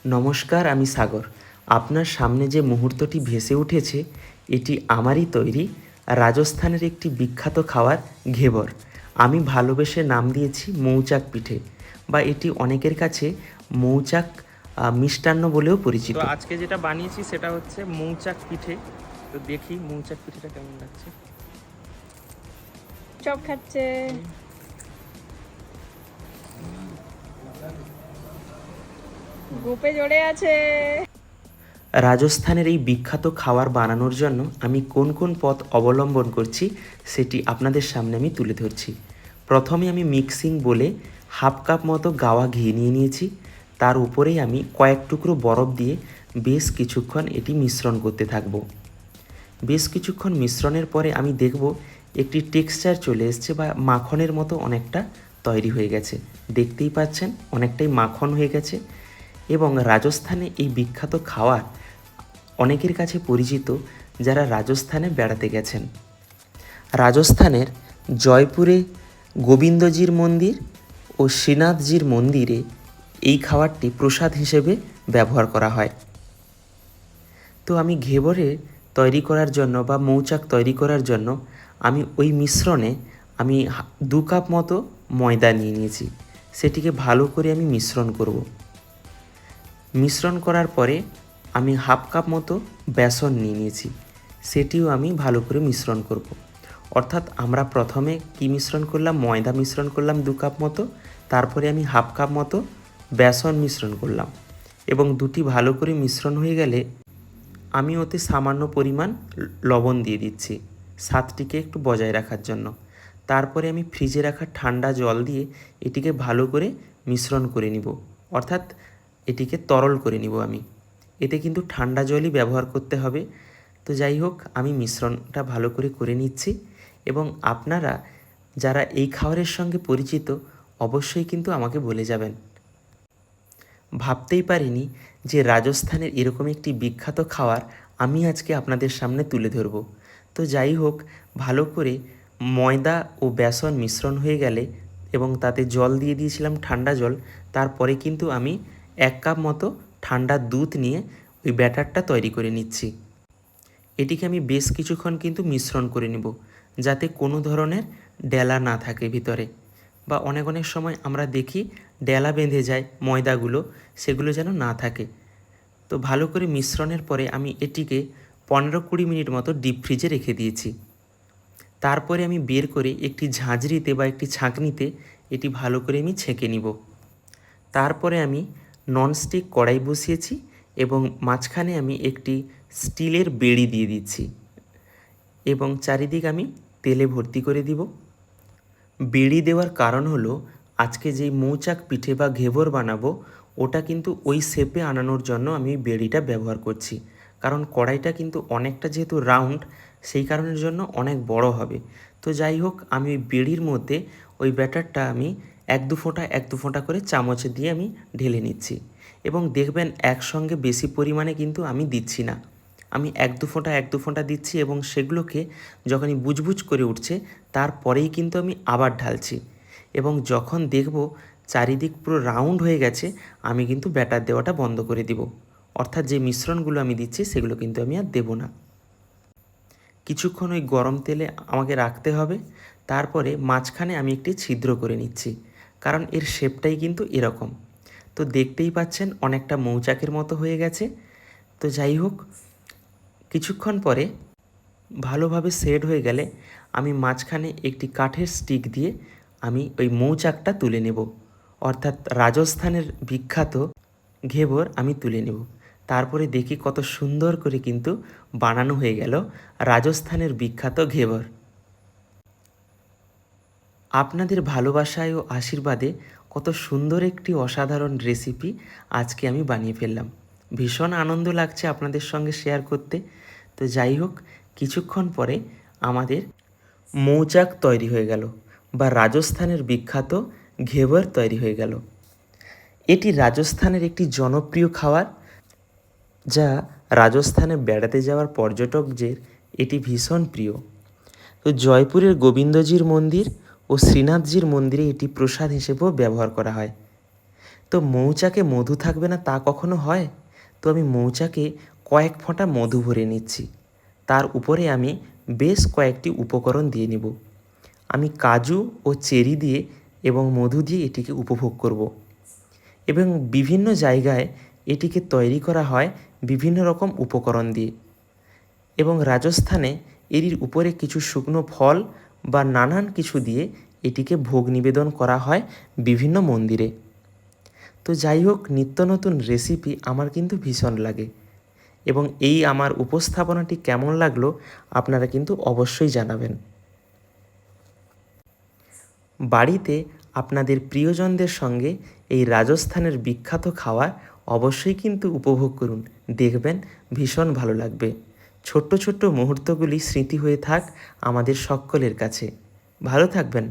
নমস্কার, আমি সাগর। আপনার সামনে যে মুহূর্তটি ভেসে উঠেছে এটি আমারই তৈরি রাজস্থানের একটি বিখ্যাত খাবার ঘেবর। আমি ভালোবেসে নাম দিয়েছি মৌচাক পিঠে, বা এটি অনেকের কাছে মৌচাক মিষ্টান্ন বলেও পরিচিত। তো আজকে যেটা বানিয়েছি সেটা হচ্ছে মৌচাক পিঠে। তো দেখি মৌচাক পিঠেটা কেমন লাগছে। চপ খাচ্ছে। গোপে জড়ে আছে। রাজস্থানের এই বিখ্যাত খাবার বানানোর জন্য আমি কোন কোন পথ অবলম্বন করছি সেটি আপনাদের সামনে আমি তুলে ধরছি। প্রথমে আমি মিক্সিং বলে হাফ কাপ মতো গাওয়া ঘি নিয়ে নিয়েছি। তার উপরেই আমি কয়েক টুকরো বরফ দিয়ে বেশ কিছুক্ষণ এটি মিশ্রণ করতে থাকব। বেশ কিছুক্ষণ মিশ্রণের পরে আমি দেখব একটি টেক্সচার চলে এসছে, বা মাখনের মতো অনেকটা তৈরি হয়ে গেছে। দেখতেই পাচ্ছেন অনেকটাই মাখন হয়ে গেছে। এবং রাজস্থানে এই বিখ্যাত খাবার অনেকের কাছে পরিচিত যারা রাজস্থানে বেড়াতে গেছেন। রাজস্থানের জয়পুরে গোবিন্দজির মন্দির ও শ্রীনাথজির মন্দিরে এই খাবারটি প্রসাদ হিসেবে ব্যবহার করা হয়। তো আমি ঘেবরে তৈরি করার জন্য বা মৌচাক তৈরি করার জন্য আমি ওই মিশ্রণে আমি 2 কাপ মতো ময়দা নিয়ে নিয়েছি। সেটিকে ভালো করে আমি মিশ্রণ করব। মিশ্রণ করার পরে আমি হাফ কাপ মতো বেসন নিয়ে নিয়েছি, সেটিও আমি ভালো করে মিশ্রণ করব। অর্থাৎ আমরা প্রথমে কি মিশ্রণ করলাম, ময়দা মিশ্রণ করলাম 2 কাপ মতো, তারপরে আমি হাফ কাপ মতো বেসন মিশ্রণ করলাম, এবং দুটি ভালো করে মিশ্রণ হয়ে গেলে আমি ওতে সামান্য পরিমাণ লবণ দিয়ে দিচ্ছি স্বাদটিকে একটু বজায় রাখার জন্য। তারপরে আমি ফ্রিজে রাখা ঠান্ডা জল দিয়ে এটিকে ভালো করে মিশ্রণ করে নিব, অর্থাৎ এটিকে তরল করে নিব আমি। এতে কিন্তু ঠান্ডা জলই ব্যবহার করতে হবে। তো যাই হোক, আমি মিশ্রণটা ভালো করে করে নিচ্ছি। এবং আপনারা যারা এই খাবারের সঙ্গে পরিচিত অবশ্যই কিন্তু আমাকে বলে যাবেন। ভাবতেই পারিনি যে রাজস্থানের এরকম একটি বিখ্যাত খাবার আমি আজকে আপনাদের সামনে তুলে ধরব। তো যাই হোক, ভালো করে ময়দা ও বেসন মিশ্রণ হয়ে গেলে এবং তাতে জল দিয়ে দিয়েছিলাম ঠান্ডা জল, তারপরে কিন্তু আমি 1 কাপ মতো ঠান্ডা দুধ নিয়ে ওই ব্যাটারটা তৈরি করে নিচ্ছি। এটিকে আমি বেশ কিছুক্ষণ কিন্তু মিশ্রণ করে নেব, যাতে কোনো ধরনের ডেলা না থাকে ভিতরে, বা অনেক অনেক সময় আমরা দেখি ডেলা বেঁধে যায় ময়দাগুলো, সেগুলো যেন না থাকে। তো ভালো করে মিশ্রণের পরে আমি এটিকে 15-20 মিনিট মতো ডিপ ফ্রিজে রেখে দিয়েছি। তারপরে আমি বের করে একটি ঝাঁঝরিতে বা একটি ছাঁকনিতে এটি ভালো করে আমি ছেঁকে নিব। তারপরে আমি ননস্টিক কড়াই বসিয়েছি এবং মাঝখানে আমি একটি স্টিলের বেড়ি দিয়ে দিচ্ছি, এবং চারিদিক আমি তেলে ভর্তি করে দিব। বেড়ি দেওয়ার কারণ হলো আজকে যেই মৌচাক পিঠে বা ঘেবর বানাবো ওটা কিন্তু ওই শেপে আনানোর জন্য আমি বেড়িটা ব্যবহার করছি। কারণ কড়াইটা কিন্তু অনেকটা যেহেতু রাউন্ড, সেই কারণের জন্য অনেক বড় হবে। তো যাই হোক, আমি ওই বেড়ির মধ্যে ওই ব্যাটারটা আমি 1-2 ফোঁটা করে চামচ দিয়ে আমি ঢেলে নিচ্ছি। এবং দেখবেন একসঙ্গে বেশি পরিমাণে কিন্তু আমি দিচ্ছি না, আমি 1-2 ফোঁটা দিচ্ছি, এবং সেগুলোকে যখনই বুজবুজ করে উঠছে তারপরেই কিন্তু আমি আবার ঢালছি। এবং যখন দেখব চারিদিক পুরো রাউন্ড হয়ে গেছে, আমি কিন্তু ব্যাটার দেওয়াটা বন্ধ করে দিব। অর্থাৎ যে মিশ্রণগুলো আমি দিচ্ছি সেগুলো কিন্তু আমি আর দেবো না। কিছুক্ষণ ওই গরম তেলে আমাকে রাখতে হবে। তারপরে মাঝখানে আমি একটি ছিদ্র করে নিচ্ছি, কারণ এর শেপটাই কিন্তু এরকম। তো দেখতেই পাচ্ছেন অনেকটা মৌচাকের মতো হয়ে গেছে। তো যাই হোক, কিছুক্ষণ পরে ভালোভাবে সেট হয়ে গেলে আমি মাঝখানে একটি কাঠের স্টিক দিয়ে আমি ওই মৌচাকটা তুলে নেব, অর্থাৎ রাজস্থানের বিখ্যাত ঘেবর আমি তুলে নেব। তারপরে দেখি কত সুন্দর করে কিন্তু বানানো হয়ে গেল রাজস্থানের বিখ্যাত ঘেবর। আপনাদের ভালোবাসায় ও আশীর্বাদে কত সুন্দর একটি অসাধারণ রেসিপি আজকে আমি বানিয়ে ফেললাম। ভীষণ আনন্দ লাগছে আপনাদের সঙ্গে শেয়ার করতে। তো যাই হোক, কিছুক্ষণ পরে আমাদের মৌচাক তৈরি হয়ে গেল, বা রাজস্থানের বিখ্যাত ঘেবর তৈরি হয়ে গেল। এটি রাজস্থানের একটি জনপ্রিয় খাবার, যা রাজস্থানে বেড়াতে যাওয়ার পর্যটকদের এটি ভীষণ প্রিয়। তো জয়পুরের গোবিন্দজির মন্দির ও শ্রীনাথজির মন্দিরে এটি প্রসাদ হিসেবেও ব্যবহার করা হয়। তো মৌচাকে মধু থাকবে না তা কখনো হয়? তো আমি মৌচাকে কয়েক ফোঁটা মধু ভরে নিচ্ছি। তার উপরে আমি বেশ কয়েকটি উপকরণ দিয়ে নেব। আমি কাজু ও চেরি দিয়ে এবং মধু দিয়ে এটিকে উপভোগ করব। এবং বিভিন্ন জায়গায় এটিকে তৈরি করা হয় বিভিন্ন রকম উপকরণ দিয়ে। এবং রাজস্থানে এর উপরে কিছু শুকনো ফল বা নানান কিছু দিয়ে এটিকে ভোগ নিবেদন করা হয় বিভিন্ন মন্দিরে। তো যাই হোক, নিত্য নতুন রেসিপি আমার কিন্তু ভীষণ লাগে এবং এই আমার উপস্থাপনাটি কেমন লাগলো আপনারা কিন্তু অবশ্যই জানাবেন। বাড়িতে আপনাদের প্রিয়জনদের সঙ্গে এই রাজস্থানের বিখ্যাত খাবার অবশ্যই কিন্তু উপভোগ করুন, দেখবেন ভীষণ ভালো লাগবে। ছোট্ট ছোট্ট মুহূর্তগুলি স্মৃতি হয়ে থাক আমাদের সকলের কাছে। ভালো থাকবেন।